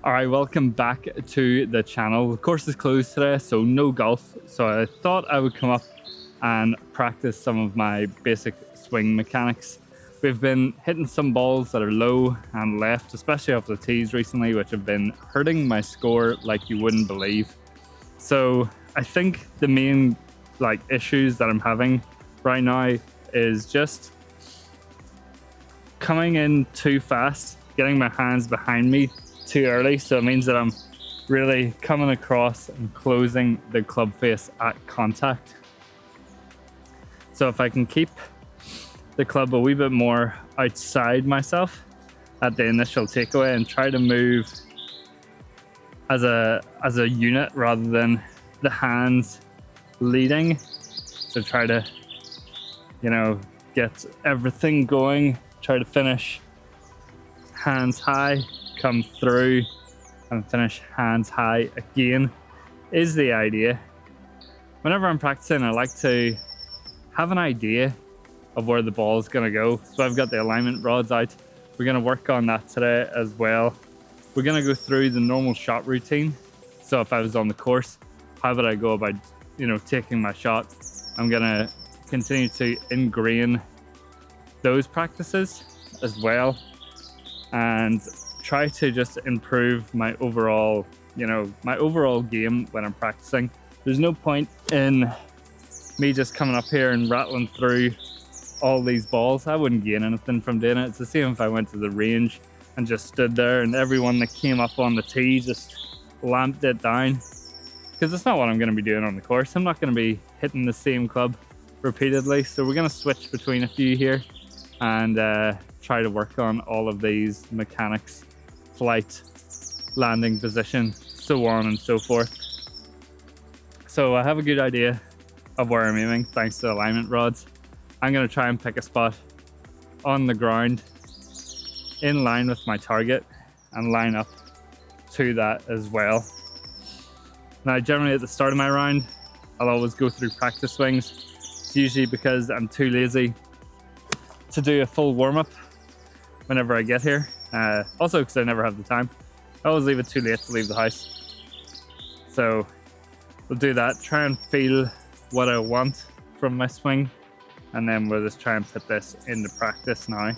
All right, welcome back to the channel. The course is closed today, so no golf. So I thought I would come up and practice some of my basic swing mechanics. We've been hitting some balls that are low and left, especially off the tees recently, which have been hurting my score like you wouldn't believe. So I think the main issues that I'm having right now is just coming in too fast, getting my hands behind me too early. So it means that I'm really coming across and closing the club face at contact. So if I can keep the club a wee bit more outside myself at the initial takeaway and try to move as a unit rather than the hands leading, so try to get everything going, try to finish hands high, come through and finish hands high again is the idea. Whenever I'm practicing, I like to have an idea of where the ball is going to go. So I've got the alignment rods out. We're going to work on that today as well. We're going to go through the normal shot routine. So if I was on the course, how would I go about taking my shot? I'm going to continue to ingrain those practices as well and try to just improve my overall game when I'm practicing. There's no point in me just coming up here and rattling through all these balls. I wouldn't gain anything from doing it. It's the same if I went to the range and just stood there and everyone that came up on the tee just lamped it down, because it's not what I'm going to be doing on the course. I'm not going to be hitting the same club repeatedly. So we're going to switch between a few here and try to work on all of these mechanics: flight, landing position, so on and so forth. So I have a good idea of where I'm aiming thanks to the alignment rods. I'm going to try and pick a spot on the ground in line with my target and line up to that as well. Now, generally at the start of my round, I'll always go through practice swings. It's usually because I'm too lazy to do a full warm-up whenever I get here. Also because I never have the time. I always leave it too late to leave the house. So we'll do that, try and feel what I want from my swing, and then we'll just try and put this into practice now.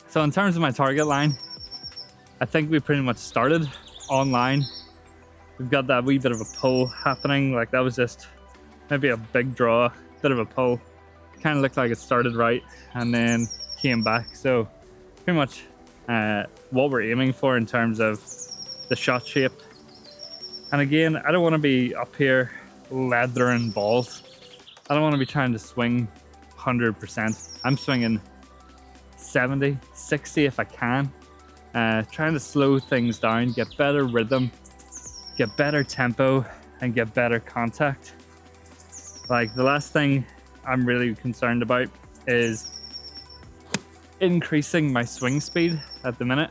So in terms of my target line, I think we pretty much started online. We've got that wee bit of a pull happening. Like that was just maybe a big draw, bit of a pull. Kind of looked like it started right and then came back. So pretty much what we're aiming for in terms of the shot shape. And again, I don't want to be up here leathering balls. I don't want to be trying to swing 100%. I'm swinging 70, 60 if I can. Trying to slow things down, get better rhythm, get better tempo, and get better contact. Like the last thing I'm really concerned about is increasing my swing speed at the minute.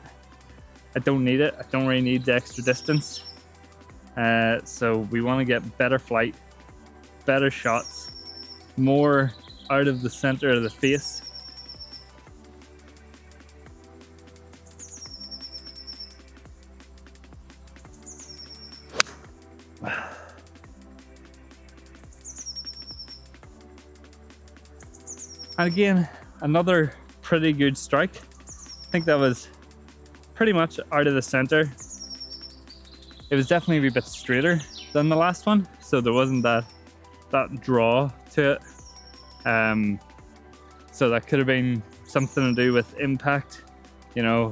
I don't need it. I don't really need the extra distance. So we want to get better flight, better shots, more out of the center of the face. And again, another pretty good strike. I think that was pretty much out of the center. It was definitely a wee bit straighter than the last one, so there wasn't that draw to it. So that could have been something to do with impact,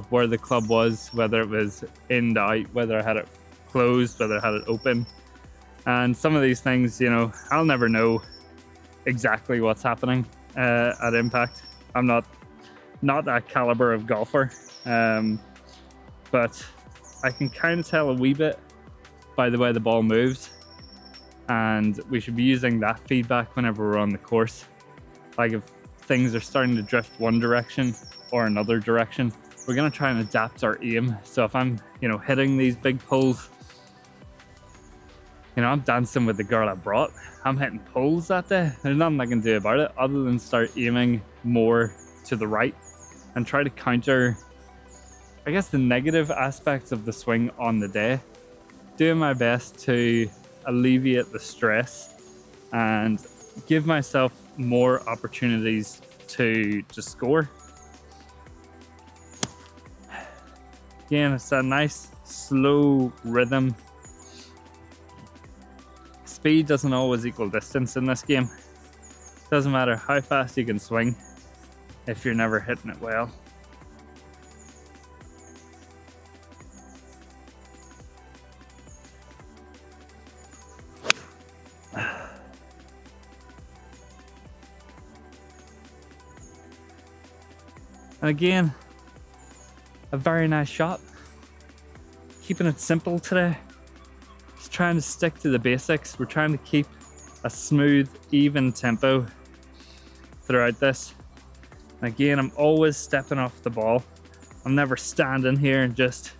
where the club was, whether it was in to out, whether I had it closed, whether I had it open. And some of these things, I'll never know exactly what's happening at impact. I'm not that caliber of golfer, but I can kind of tell a wee bit by the way the ball moves, and we should be using that feedback whenever we're on the course. Like if things are starting to drift one direction or another direction, we're gonna try and adapt our aim. So if I'm, hitting these big pulls, I'm dancing with the girl I brought. I'm hitting pulls that day. There's nothing I can do about it other than start aiming more to the right and try to counter, I guess, the negative aspects of the swing on the day. Doing my best to alleviate the stress and give myself more opportunities to score. Again, it's a nice slow rhythm. Speed doesn't always equal distance in this game. Doesn't matter how fast you can swing if you're never hitting it well. And again, a very nice shot. Keeping it simple today. Just trying to stick to the basics. We're trying to keep a smooth, even tempo throughout this. And again, I'm always stepping off the ball. I'm never standing here and just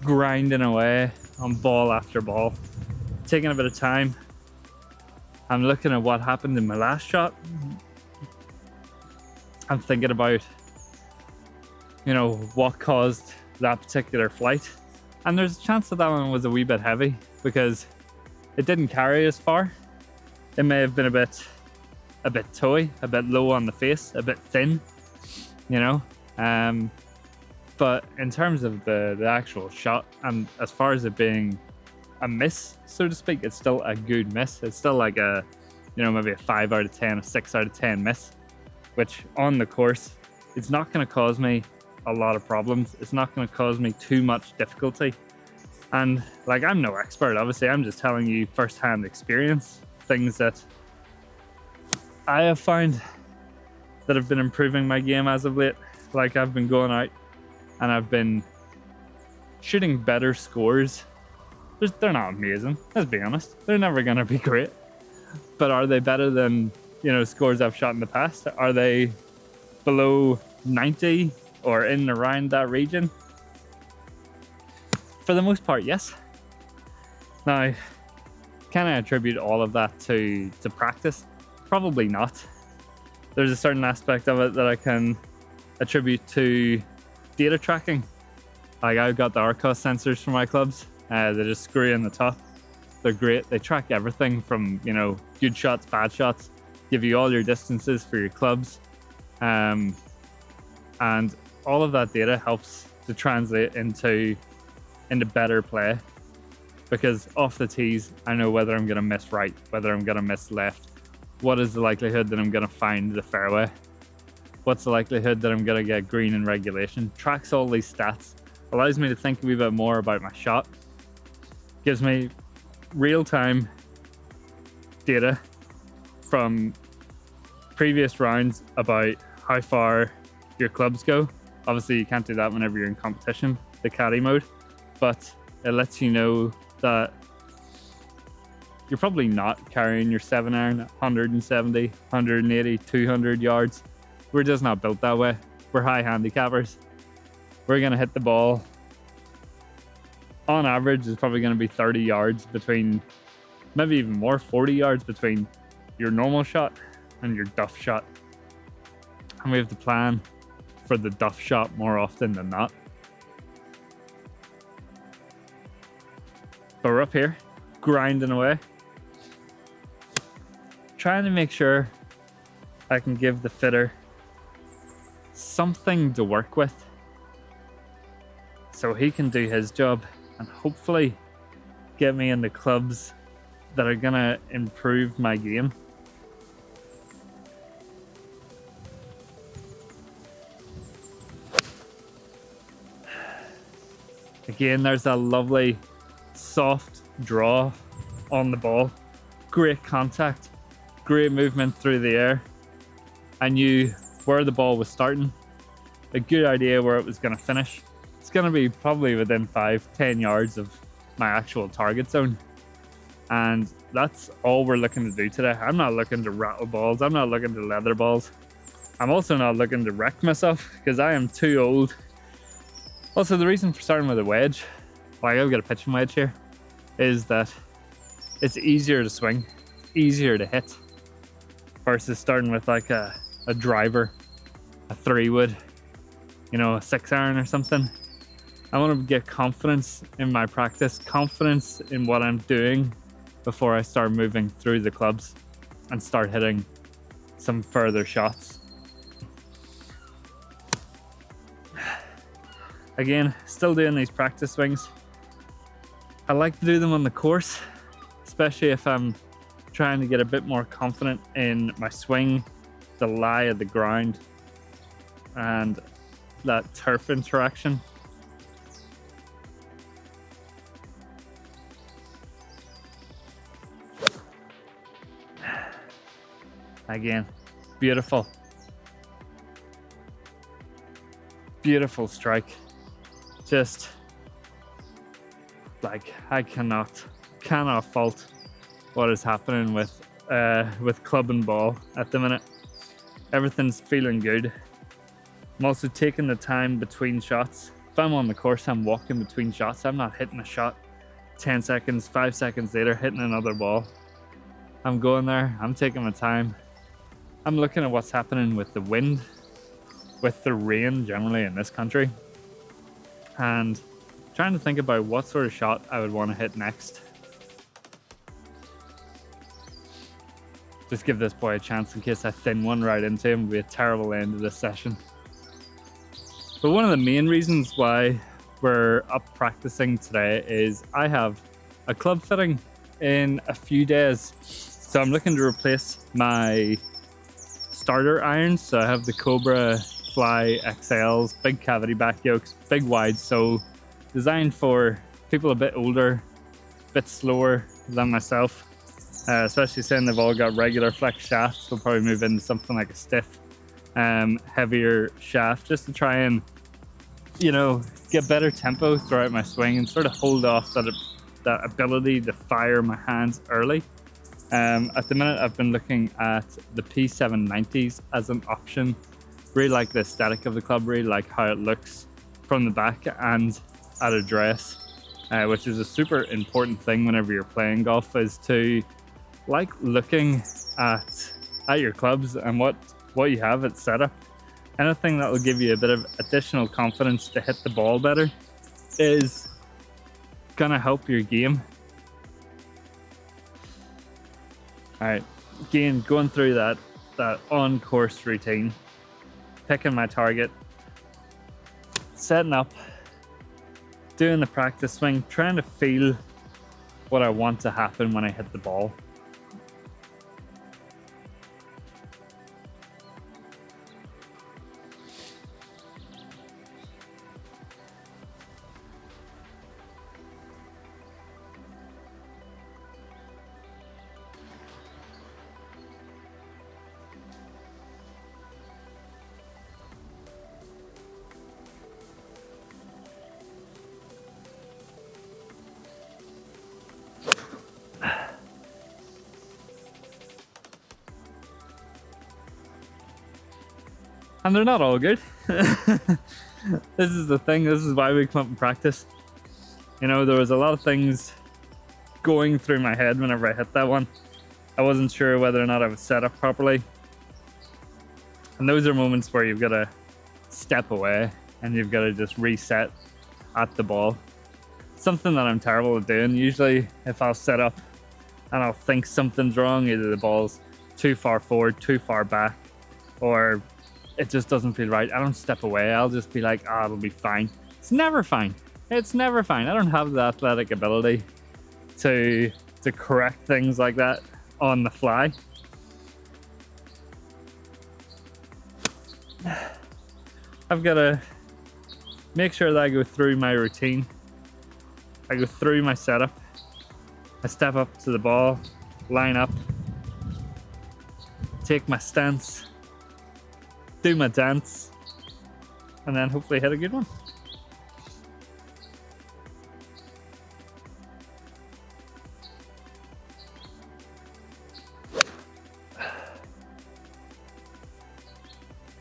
grinding away on ball after ball. Taking a bit of time. I'm looking at what happened in my last shot. I'm thinking about what caused that particular flight. And there's a chance that one was a wee bit heavy because it didn't carry as far. It may have been a bit toey, a bit low on the face, a bit thin, but in terms of the actual shot, and as far as it being a miss, so to speak, it's still a good miss. It's still like a, maybe a 5 out of 10, a 6 out of 10 miss, which on the course, it's not going to cause me a lot of problems. It's not going to cause me too much difficulty. And I'm no expert, obviously. I'm just telling you firsthand experience, things that I have found that have been improving my game as of late. I've been going out and I've been shooting better scores. They're not amazing, let's be honest. They're never going to be great. But are they better than, scores I've shot in the past? Are they below 90 or in and around that region? For the most part, yes. Now, can I attribute all of that to practice? Probably not. There's a certain aspect of it that I can attribute to data tracking. I've got the RCOS sensors for my clubs. They just screw in the top. They're great. They track everything from, good shots, bad shots, give you all your distances for your clubs. And all of that data helps to translate into better play, because off the tees, I know whether I'm going to miss right, whether I'm going to miss left. What is the likelihood that I'm going to find the fairway? What's the likelihood that I'm going to get green in regulation? Tracks all these stats, allows me to think a wee bit more about my shot, gives me real-time data from previous rounds about how far your clubs go. Obviously, you can't do that whenever you're in competition, the caddy mode, but it lets you know that you're probably not carrying your 7-iron 170, 180, 200 yards. We're just not built that way. We're high handicappers. We're going to hit the ball. On average, it's probably going to be 30 yards between, maybe even more, 40 yards between your normal shot and your duff shot. And we have to plan for the duff shot more often than not. But we're up here, grinding away, trying to make sure I can give the fitter something to work with so he can do his job and hopefully get me in the clubs that are gonna improve my game. Again, there's a lovely soft draw on the ball. Great contact, great movement through the air. I knew where the ball was starting, a good idea where it was going to finish. It's going to be probably within 5-10 yards of my actual target zone. And that's all we're looking to do today. I'm not looking to rattle balls. I'm not looking to leather balls. I'm also not looking to wreck myself because I am too old Also, the reason for starting with a wedge, like I've got a pitching wedge here, is that it's easier to swing, easier to hit, versus starting with like a driver, a 3-wood, you know, a 6-iron or something. I want to get confidence in my practice, confidence in what I'm doing before I start moving through the clubs and start hitting some further shots. Again, still doing these practice swings. I like to do them on the course, especially if I'm trying to get a bit more confident in my swing, the lie of the ground, and that turf interaction. Again, beautiful. Beautiful strike. Just like I cannot fault what is happening with club and ball at the minute. Everything's feeling good. I'm also taking the time between shots. If I'm on the course, I'm walking between shots. I'm not hitting a shot 10 seconds, 5 seconds later, hitting another ball. I'm going there, I'm taking my time. I'm looking at what's happening with the wind, with the rain generally in this country, and trying to think about what sort of shot I would want to hit next. Just give this boy a chance in case I thin one right into him. It would be a terrible end to this session. But one of the main reasons why we're up practicing today is I have a club fitting in a few days. So I'm looking to replace my starter irons. So I have the Cobra Fly XLs, big cavity back yokes, big wide sole, designed for people a bit older, a bit slower than myself, especially saying they've all got regular flex shafts. We'll probably move into something like a stiff, heavier shaft, just to try and, you know, get better tempo throughout my swing and sort of hold off that ability to fire my hands early. At the minute, I've been looking at the P790s as an option. Really like the aesthetic of the club, really like how it looks from the back and at address, which is a super important thing whenever you're playing golf, is to like looking at your clubs and what you have at setup. Anything that will give you a bit of additional confidence to hit the ball better is gonna help your game. All right, again, going through that on-course routine, picking my target, setting up, doing the practice swing, trying to feel what I want to happen when I hit the ball. And they're not all good. This is the thing, this is why we come up and practice. You know, there was a lot of things going through my head whenever I hit that one. I wasn't sure whether or not I was set up properly. And those are moments where you've got to step away and you've got to just reset at the ball. Something that I'm terrible at doing. Usually if I'll set up and I'll think something's wrong, either the ball's too far forward, too far back, or it just doesn't feel right, I don't step away. I'll just be like, it'll be fine. It's never fine. It's never fine. I don't have the athletic ability to correct things like that on the fly. I've got to make sure that I go through my routine. I go through my setup. I step up to the ball, line up, take my stance, do my dance, and then hopefully hit a good one.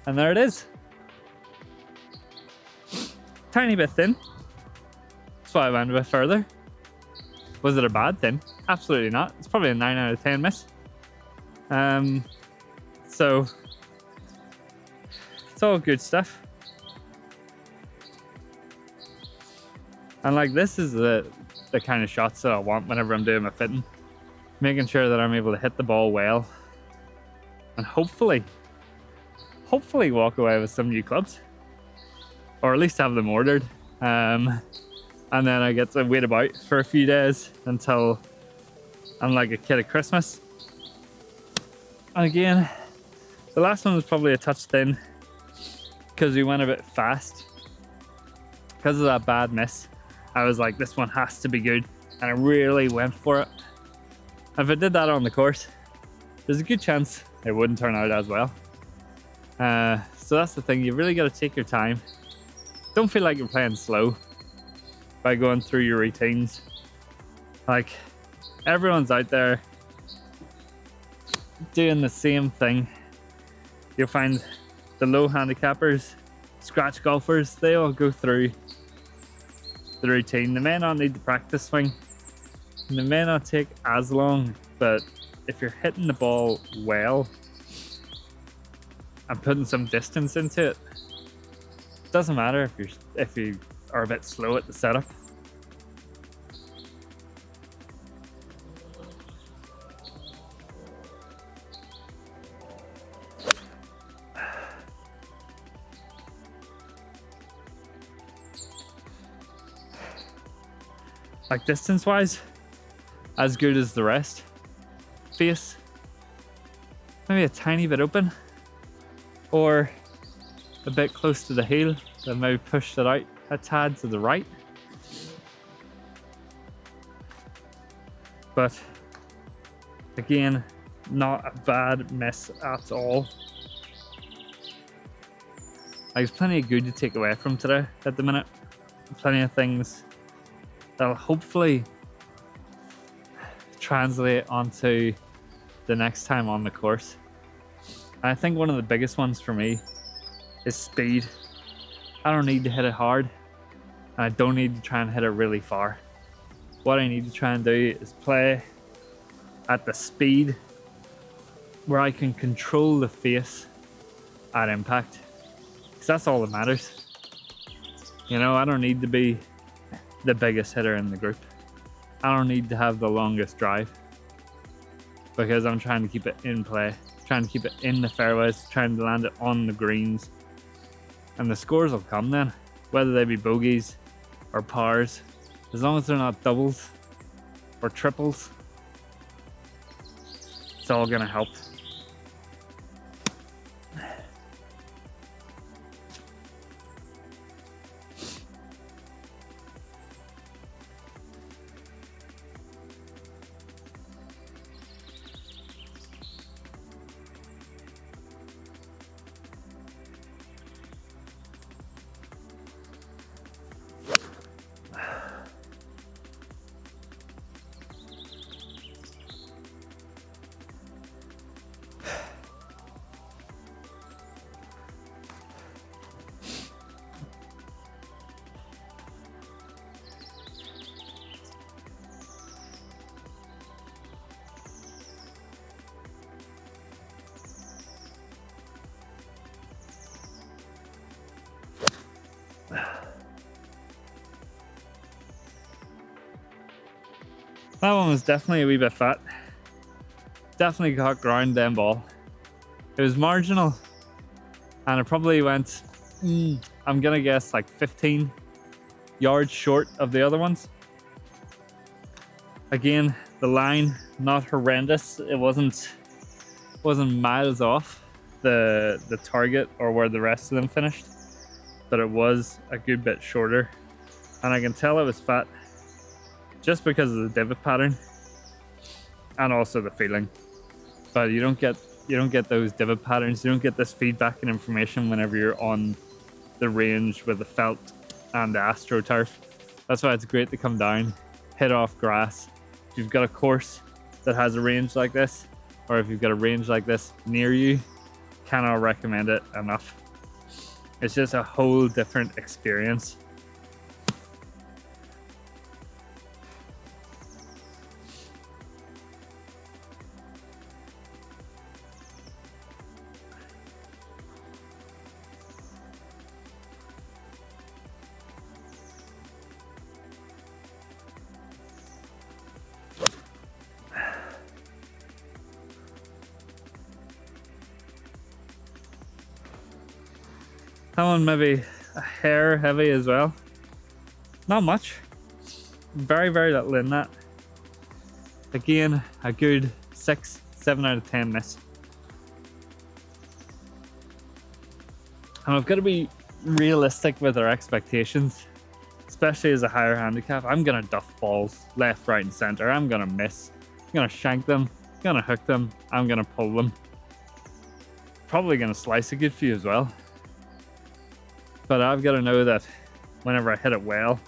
And there it is. Tiny bit thin. That's why I went a bit further. Was it a bad thin? Absolutely not. It's probably a 9 out of 10 miss. So it's all good stuff. And like, this is the kind of shots that I want whenever I'm doing my fitting. Making sure that I'm able to hit the ball well. And hopefully walk away with some new clubs. Or at least have them ordered. And then I get to wait about for a few days until I'm like a kid at Christmas. And again, the last one was probably a touch thin because we went a bit fast. Because of that bad miss, I was like, this one has to be good. And I really went for it. If I did that on the course, there's a good chance it wouldn't turn out as well. So that's the thing, you really got to take your time. Don't feel like you're playing slow by going through your routines. Like, everyone's out there doing the same thing. You'll find the low handicappers, scratch golfers, they all go through the routine. They may not need the practice swing, and they may not take as long, but if you're hitting the ball well and putting some distance into it, it doesn't matter if you are a bit slow at the setup. Like, distance wise, as good as the rest. Face, maybe a tiny bit open, or a bit close to the heel, then maybe pushed it out a tad to the right. But again, not a bad miss at all. Like, there's plenty of good to take away from today at the minute. Plenty of things that'll hopefully translate onto the next time on the course. And I think one of the biggest ones for me is speed. I don't need to hit it hard, and I don't need to try and hit it really far. What I need to try and do is play at the speed where I can control the face at impact, because that's all that matters. You know, I don't need to be the biggest hitter in the group. I don't need to have the longest drive, because I'm trying to keep it in play, trying to keep it in the fairways, trying to land it on the greens. And the scores will come then, whether they be bogeys or pars, as long as they're not doubles or triples. It's all gonna help. That one was definitely a wee bit fat. Definitely got ground then ball. It was marginal, and it probably went, I'm gonna guess like 15 yards short of the other ones. Again, the line, not horrendous. It wasn't miles off the target or where the rest of them finished, but it was a good bit shorter, and I can tell it was fat just because of the divot pattern and also the feeling. But you don't get those divot patterns, you don't get this feedback and information whenever you're on the range with the felt and the AstroTurf. That's why it's great to come down, hit off grass. If you've got a course that has a range like this, or if you've got a range like this near you, cannot recommend it enough. It's just a whole different experience That one maybe a hair heavy as well. Not much. Very, very little in that. Again, a good 6, 7 out of 10 miss. And I've got to be realistic with our expectations, especially as a higher handicap. I'm gonna duff balls left, right, and center. I'm gonna miss. I'm gonna shank them. I'm gonna hook them. I'm gonna pull them. Probably gonna slice a good few as well. But I've got to know that whenever I hit it well,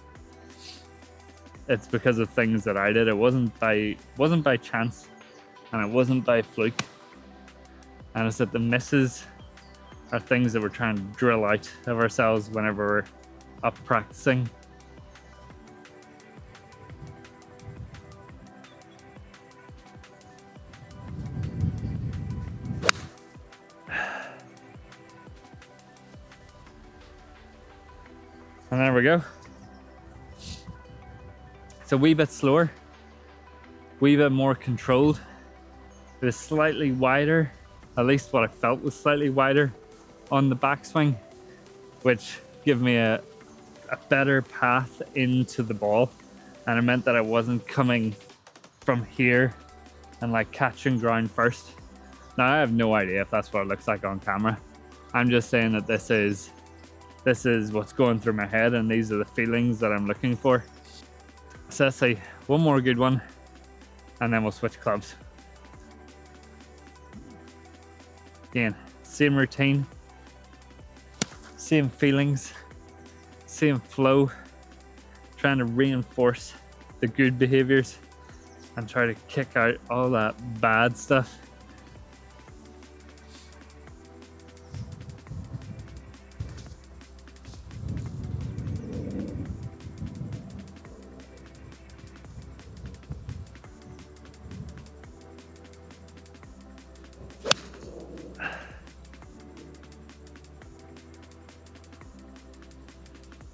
it's because of things that I did. It wasn't by chance, and it wasn't by fluke. And it's that the misses are things that we're trying to drill out of ourselves whenever we're up practicing. And there we go. It's a wee bit slower, wee bit more controlled. It was slightly wider, at least what I felt was slightly wider on the backswing, which gave me a better path into the ball. And it meant that I wasn't coming from here and like catching ground first. Now I have no idea if that's what it looks like on camera. I'm just saying that this is what's going through my head, and these are the feelings that I'm looking for. So let's say one more good one, and then we'll switch clubs. Again, same routine, same feelings, same flow, trying to reinforce the good behaviors and try to kick out all that bad stuff.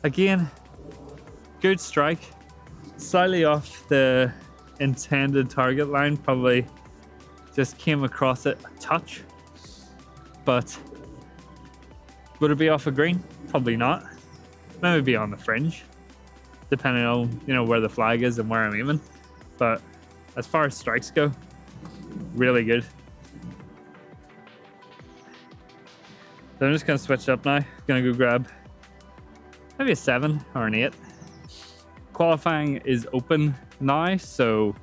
Again, good strike, slightly off the intended target line, probably just came across it a touch, but would it be off a green? Probably not. Maybe be on the fringe, depending on where the flag is and where I'm aiming. But as far as strikes go, really good. So I'm just gonna switch up now. Gonna go grab maybe a 7 or an 8. Qualifying is open now, so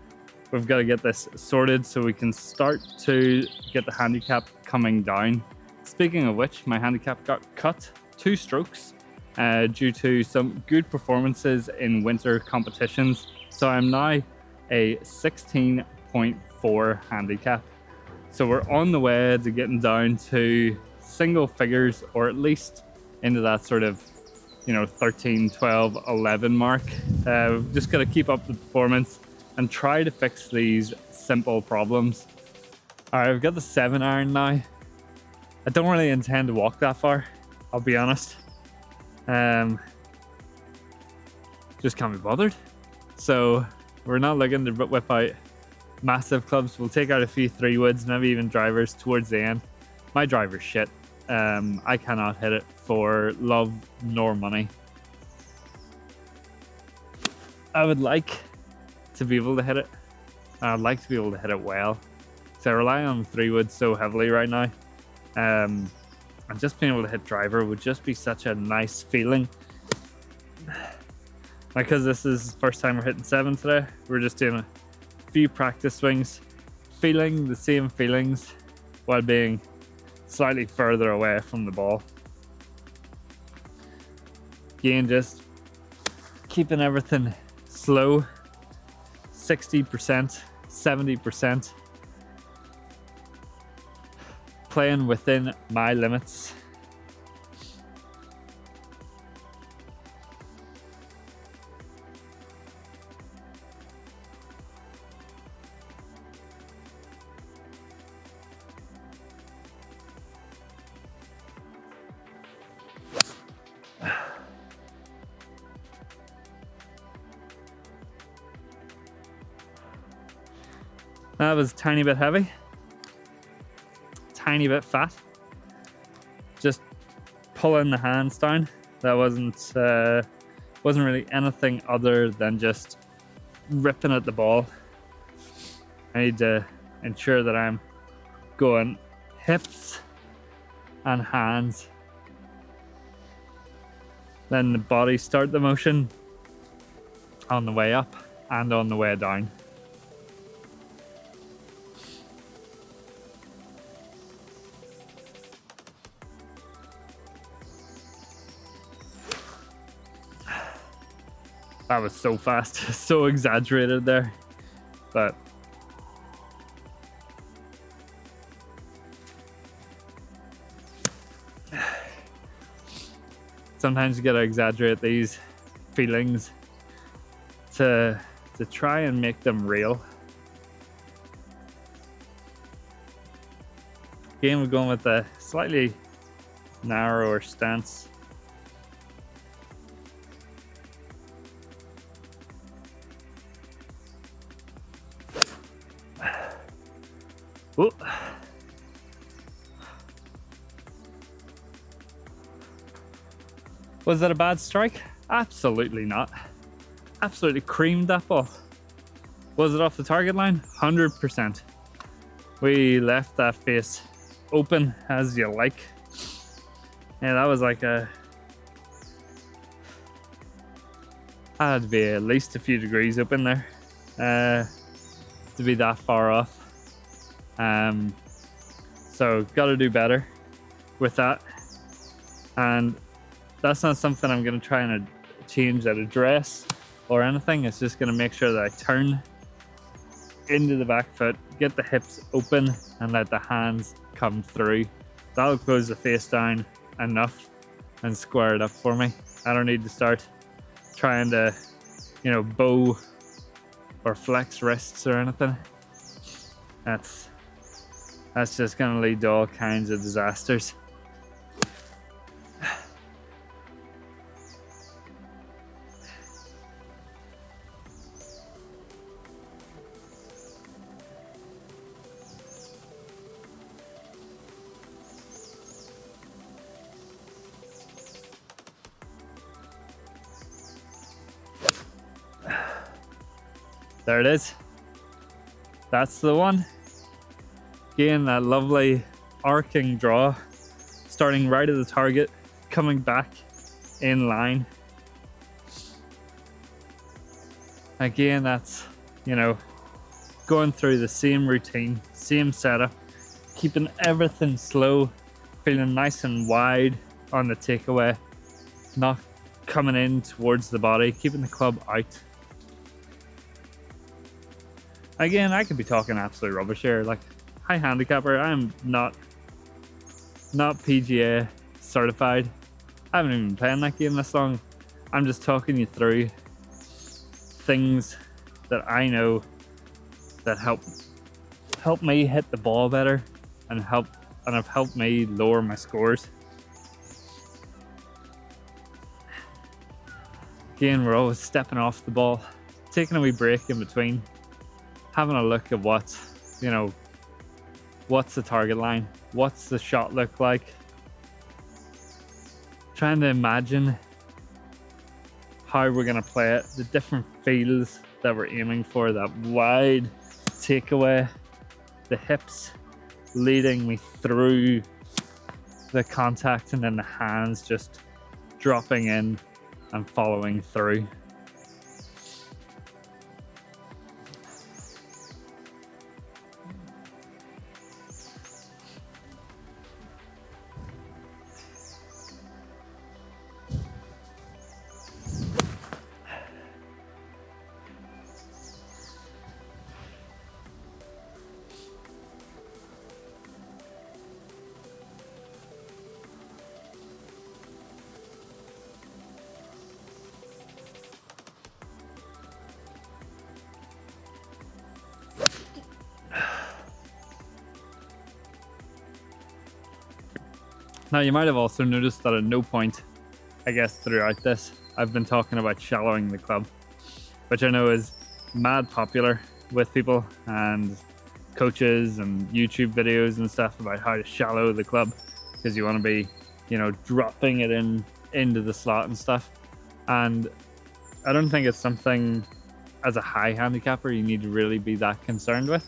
we've got to get this sorted so we can start to get the handicap coming down. Speaking of which, my handicap got cut 2 strokes due to some good performances in winter competitions. So I'm now a 16.4 handicap. So we're on the way to getting down to single figures, or at least into that sort of 13, 12, 11 mark. We've just got to keep up the performance and try to fix these simple problems. All right, I've got the 7 iron now. I don't really intend to walk that far, I'll be honest. Just can't be bothered. So we're not looking to whip out massive clubs. We'll take out a few 3-woods, maybe even drivers towards the end. My driver's shit. I cannot hit it for love nor money. I would like to be able to hit it. I'd like to be able to hit it well. So I rely on 3-wood so heavily right now. And just being able to hit driver would just be such a nice feeling. Because this is the first time we're hitting 7 today, we're just doing a few practice swings, feeling the same feelings while being slightly further away from the ball. Again, just keeping everything slow, 60%, 70%. Playing within my limits. That was a tiny bit heavy, tiny bit fat. Just pulling the hands down. That wasn't really anything other than just ripping at the ball. I need to ensure that I'm going hips and hands. Then the body start the motion on the way up and on the way down. That was so fast, so exaggerated there, but sometimes you gotta exaggerate these feelings to try and make them real. Again, we're going with a slightly narrower stance. Whoa. Was that a bad strike? Absolutely not. Absolutely creamed that ball. Was it off the target line? 100%. We left that face open as you like. Yeah, that was like that had to be at least a few degrees open there to be that far off. So got to do better with that, and that's not something I'm going to try and change at address or anything. It's just going to make sure that I turn into the back foot, get the hips open, and let the hands come through. That'll close the face down enough and square it up for me. I don't need to start trying to, bow or flex wrists or anything. That's just going to lead to all kinds of disasters. There it is. That's the one. Again, that lovely arcing draw, starting right at the target, coming back in line. Again, that's, going through the same routine, same setup, keeping everything slow, feeling nice and wide on the takeaway, not coming in towards the body, keeping the club out. Again, I could be talking absolute rubbish here. Like, hi handicapper, I'm not PGA certified. I haven't even been playing that game this long. I'm just talking you through things that I know that help me hit the ball better and have helped me lower my scores. Again, we're always stepping off the ball, taking a wee break in between, having a look at what's the target line, what's the shot look like, trying to imagine how we're going to play it, the different feels that we're aiming for, that wide takeaway, the hips leading me through the contact, and then the hands just dropping in and following through. Now, you might have also noticed that at no point, I guess, throughout this, I've been talking about shallowing the club, which I know is mad popular with people and coaches and YouTube videos and stuff about how to shallow the club, because you want to be you know, dropping it into the slot and stuff. And I don't think it's something as a high handicapper you need to really be that concerned with.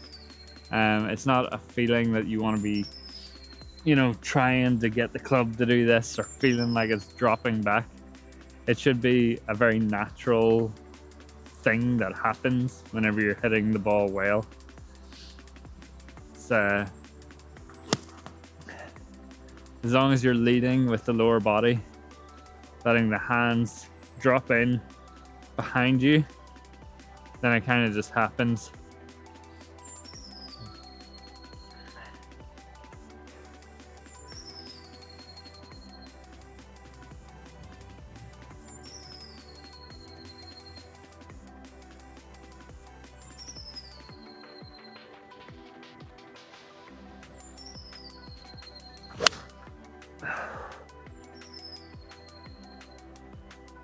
It's not a feeling that you want to be, you know, trying to get the club to do this or feeling like it's dropping back. It should be a very natural thing that happens whenever you're hitting the ball well. It's, as long as you're leading with the lower body, letting the hands drop in behind you, then it kind of just happens.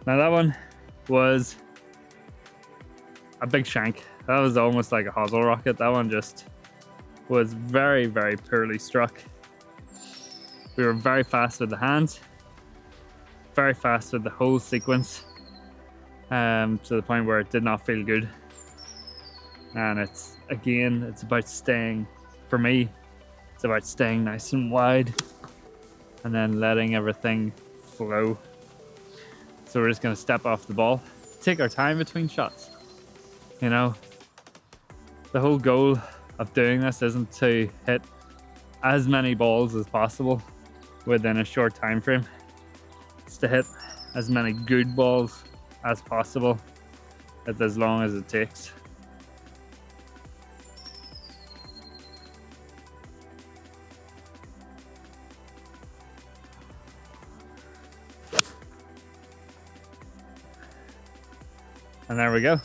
Now that one was a big shank. That was almost like a hosel rocket. That one just was very, very poorly struck. We were very fast with the hands, very fast with the whole sequence, to the point where it did not feel good. And it's about staying, for me, it's about staying nice and wide and then letting everything flow. So we're just going to step off the ball, take our time between shots. You know, the whole goal of doing this isn't to hit as many balls as possible within a short time frame. It's to hit as many good balls as possible, as long as it takes. And there we go.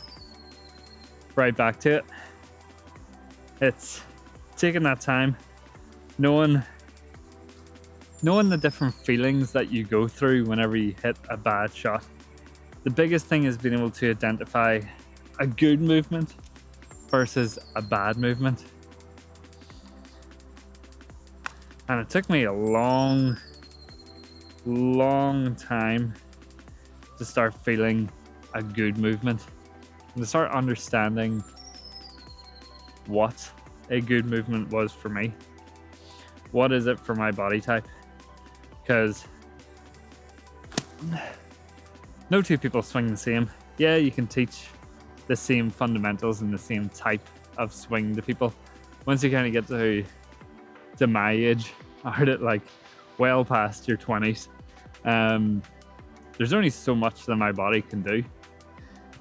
Right back to it. It's taking that time, knowing the different feelings that you go through whenever you hit a bad shot. The biggest thing is being able to identify a good movement versus a bad movement. And it took me a long time to start feeling a good movement and to start understanding what a good movement was for me. What is it for my body type? Because no two people swing the same. Yeah, you can teach the same fundamentals and the same type of swing to people. Once you kind of get to my age, or at like well past your 20s, there's only so much that my body can do.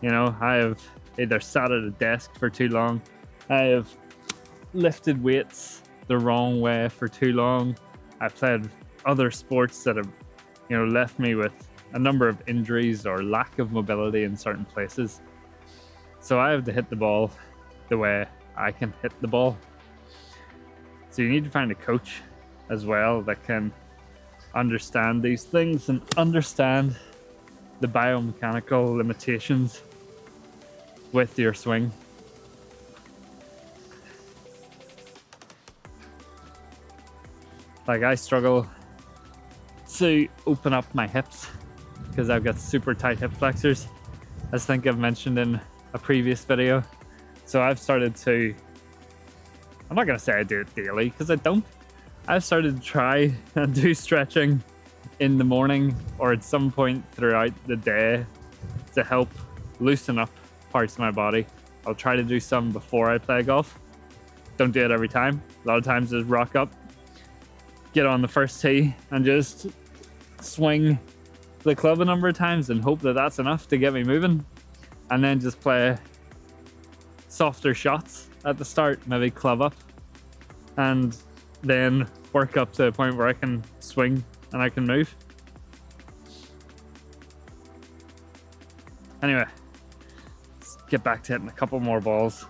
You know, I have either sat at a desk for too long, I have lifted weights the wrong way for too long, I've played other sports that have, you know, left me with a number of injuries or lack of mobility in certain places. So I have to hit the ball the way I can hit the ball. So you need to find a coach as well that can understand these things and understand the biomechanical limitations with your swing. Like, I struggle to open up my hips because I've got super tight hip flexors, as I think I've mentioned in a previous video. So I've started to, I'm not going to say I do it daily because I don't. I've started to try and do stretching in the morning or at some point throughout the day to help loosen up parts of my body. I'll try to do some before I play golf. Don't do it every time. A lot of times just rock up, get on the first tee and just swing the club a number of times and hope that that's enough to get me moving, and then just play softer shots at the start, maybe club up, and then work up to a point where I can swing and I can move. Anyway, let's get back to hitting a couple more balls.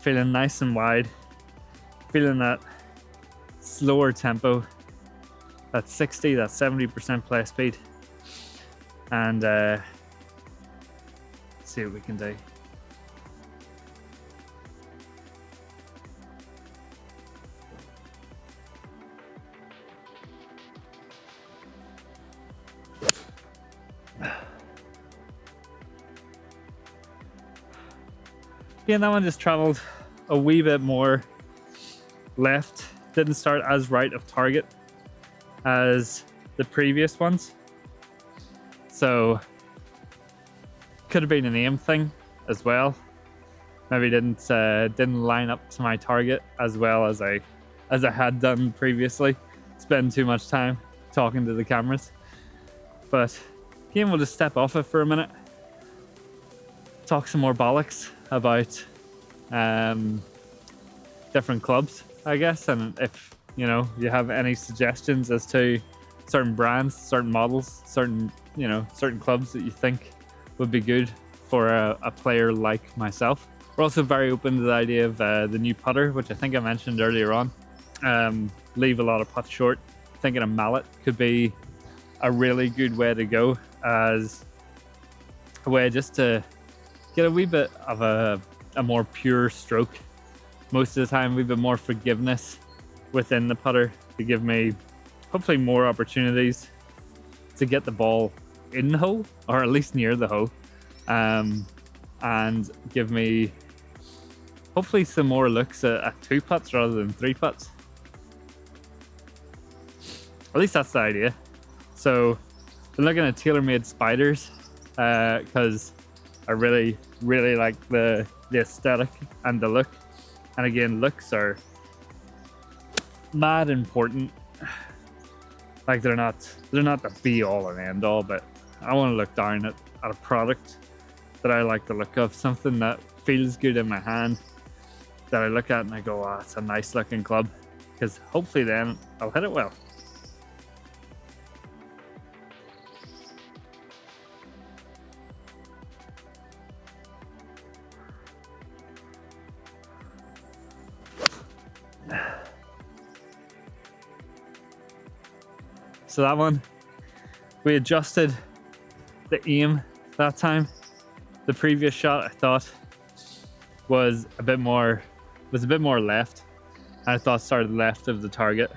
Feeling nice and wide, feeling that slower tempo, that 60, that 70% play speed, and see what we can do. Yeah, that one just traveled a wee bit more left. Didn't start as right of target as the previous ones. So could have been an aim thing as well. Maybe didn't line up to my target as well as I had done previously. Spend too much time talking to the cameras. But again, we'll just step off it for a minute. Talk some more bollocks about different clubs, I guess, and if you have any suggestions as to certain brands, certain models, certain clubs that you think would be good for a player like myself. We're also very open to the idea of the new putter, which I think I mentioned earlier on. Leave a lot of putts short. Thinking a mallet could be a really good way to go as a way just to get a wee bit of a more pure stroke. Most of the time, a wee bit more forgiveness within the putter to give me hopefully more opportunities to get the ball in the hole, or at least near the hole, and give me hopefully some more looks at 2 putts rather than 3 putts. At least that's the idea. So I'm looking at tailor-made spiders because I really like the aesthetic and the look. And again, looks are mad important. Like they're not the be all and end all, but I want to look down at a product that I like the look of, something that feels good in my hand, that I look at and I go, oh, it's a nice looking club, because hopefully then I'll hit it well. So that one, we adjusted the aim that time. The previous shot I thought was a bit more left, and I thought started left of the target.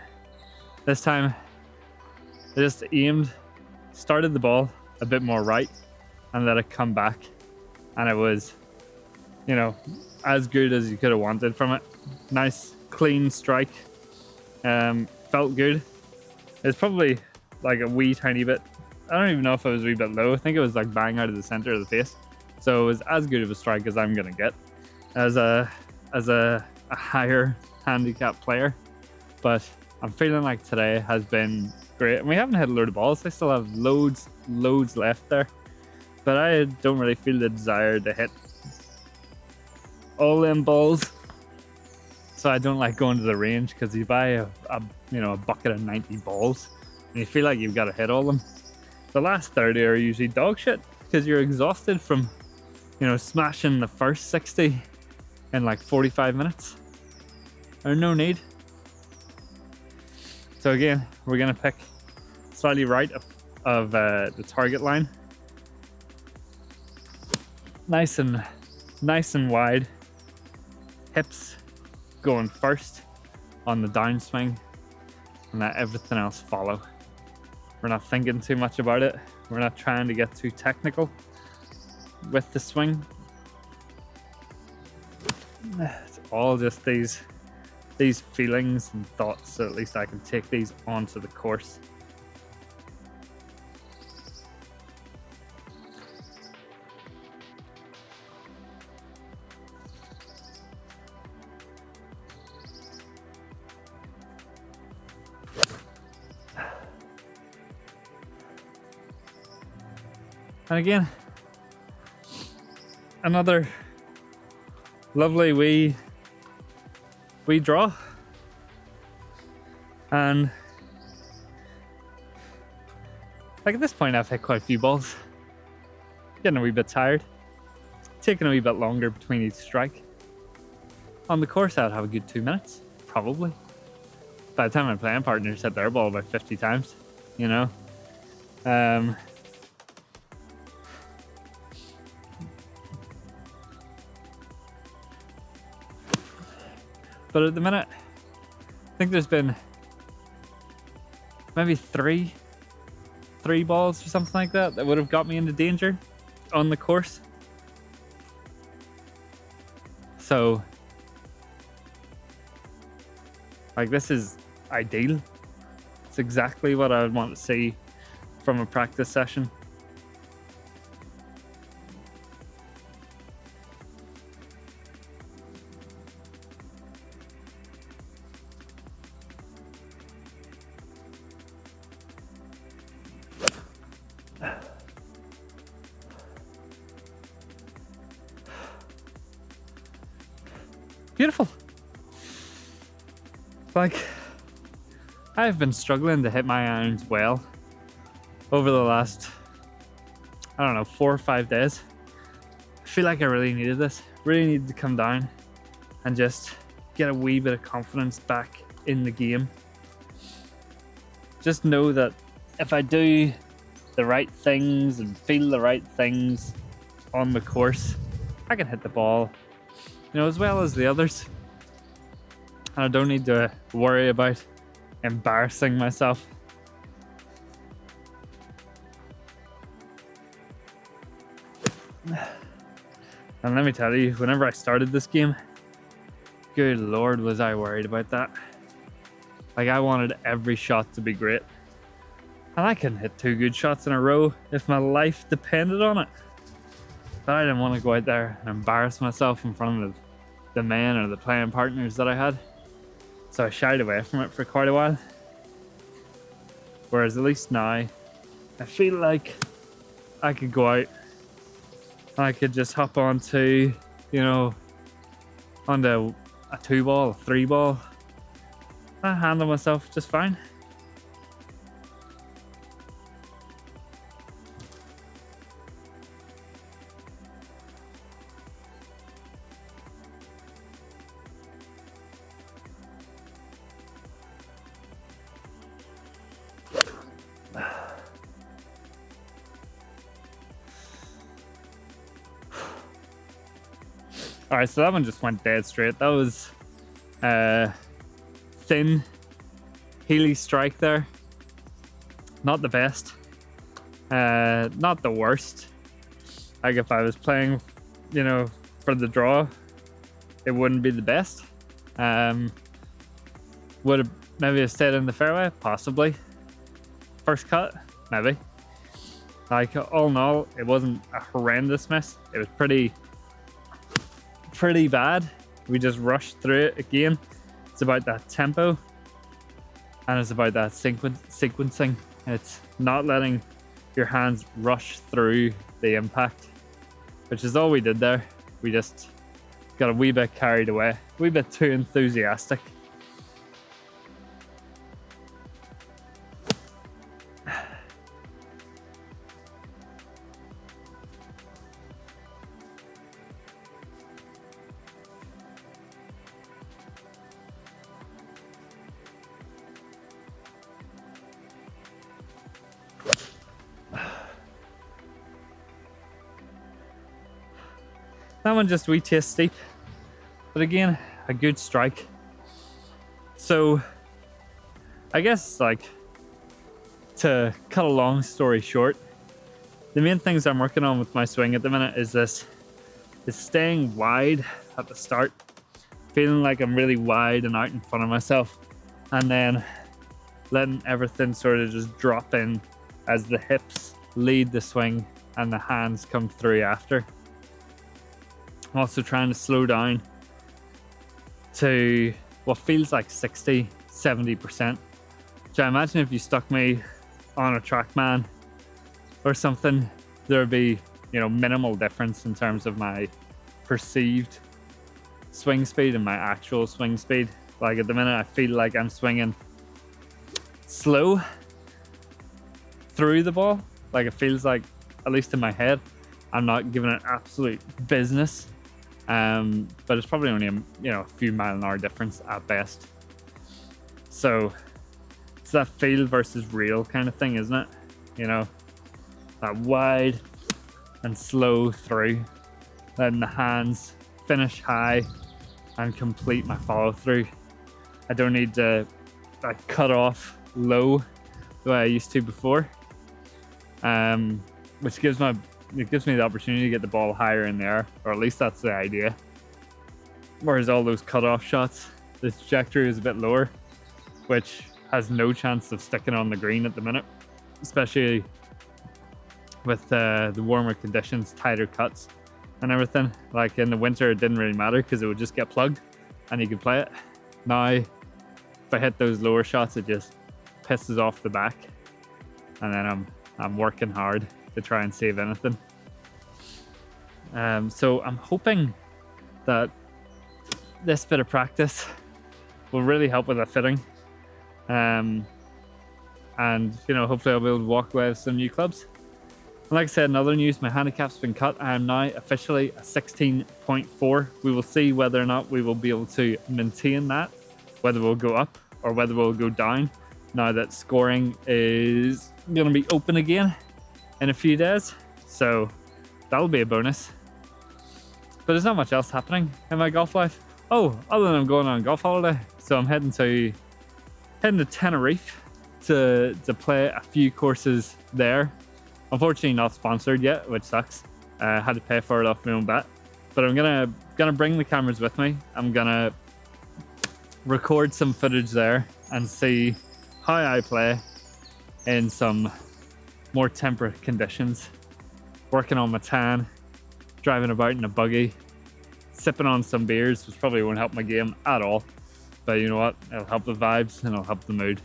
This time I just aimed, started the ball a bit more right, and let it come back, and it was as good as you could have wanted from it. Nice clean strike. Felt good. It's probably like a wee tiny bit, I don't even know if it was a wee bit low. I think it was like bang out of the center of the face. So it was as good of a strike as I'm gonna get as a higher handicap player. But I'm feeling like today has been great, and we haven't hit a load of balls. I still have loads left there, but I don't really feel the desire to hit all them balls. So I don't like going to the range, because you buy a bucket of 90 balls and you feel like you've got to hit all them. The last 30 are usually dog shit, because you're exhausted from smashing the first 60 in like 45 minutes. There's no need. So again, we're gonna pick slightly right of the target line, nice and wide, hips going first on the downswing, and let everything else follow. We're not thinking too much about it. We're not trying to get too technical with the swing. It's all just these feelings and thoughts, so at least I can take these onto the course. And again, another lovely wee draw. And like at this point I've hit quite a few balls. Getting a wee bit tired. Taking a wee bit longer between each strike. On the course I'd have a good 2 minutes, probably. By the time my playing partners hit their ball about 50 times, But at the minute, I think there's been maybe three balls or something like that would have got me into danger on the course. So like, this is ideal. It's exactly what I would want to see from a practice session. Beautiful. Like, I've been struggling to hit my irons well over the last, I don't know, 4 or 5 days. I feel like I really needed this. Really needed to come down and just get a wee bit of confidence back in the game. Just know that if I do the right things and feel the right things on the course, I can hit the ball, you know, as well as the others. And I don't need to worry about embarrassing myself. And let me tell you, whenever I started this game, good lord was I worried about that. Like, I wanted every shot to be great. And I can hit 2 good shots in a row if my life depended on it. But I didn't want to go out there and embarrass myself in front of the men or the playing partners that I had. So I shied away from it for quite a while. Whereas at least now, I feel like I could go out and I could just hop onto, you know, onto a 2 ball, a 3 ball. I handle myself just fine. Alright, so that one just went dead straight. That was thin, heely strike there. Not the best. Not the worst. Like, if I was playing, you know, for the draw, it wouldn't be the best. Would have maybe have stayed in the fairway? Possibly. First cut? Maybe. Like, all in all, it wasn't a horrendous miss. It was pretty bad. We just rushed through it again. It's about that tempo, and it's about that sequencing. It's not letting your hands rush through the impact, which is all we did there. We just got a wee bit carried away, a wee bit too enthusiastic. That one just wee taste steep, but again, a good strike. So I guess, like, to cut a long story short, the main things I'm working on with my swing at the minute is staying wide at the start, feeling like I'm really wide and out in front of myself, and then letting everything sort of just drop in as the hips lead the swing and the hands come through after. I'm also trying to slow down to what feels like 60-70%, which I imagine if you stuck me on a TrackMan or something, there would be, you know, minimal difference in terms of my perceived swing speed and my actual swing speed. Like, at the minute, I feel like I'm swinging slow through the ball. Like, it feels like, at least in my head, I'm not giving it absolute business. But it's probably only a few mile-an-hour difference at best. So it's that feel versus real kind of thing, isn't it? You know, that wide and slow through, letting the hands finish high and complete my follow through. I don't need to like cut off low the way I used to before, which gives me the opportunity to get the ball higher in the air, or at least that's the idea. Whereas all those cut-off shots, the trajectory is a bit lower, which has no chance of sticking on the green at the minute, especially with the warmer conditions, tighter cuts and everything. Like in the winter, it didn't really matter because it would just get plugged and you could play it. Now, if I hit those lower shots, it just pisses off the back, and then I'm working hard to try and save anything. So I'm hoping that this bit of practice will really help with that fitting. And you know, hopefully I'll be able to walk away with some new clubs. And like I said, in other news, my handicap's been cut. I am now officially a 16.4. We will see whether or not we will be able to maintain that, whether we'll go up or whether we'll go down, now that scoring is going to be open again in a few days. So that'll be a bonus. But there's not much else happening in my golf life. Oh, other than I'm going on a golf holiday. So I'm heading to Tenerife to play a few courses there. Unfortunately not sponsored yet, which sucks. I had to pay for it off my own bat. But I'm gonna bring the cameras with me. I'm gonna record some footage there and see how I play in some more temperate conditions. Working on my tan, driving about in a buggy, sipping on some beers, which probably won't help my game at all. But you know what? It'll help the vibes and it'll help the mood.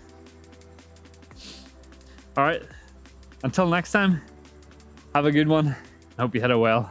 All right. Until next time, have a good one. I hope you hit it well.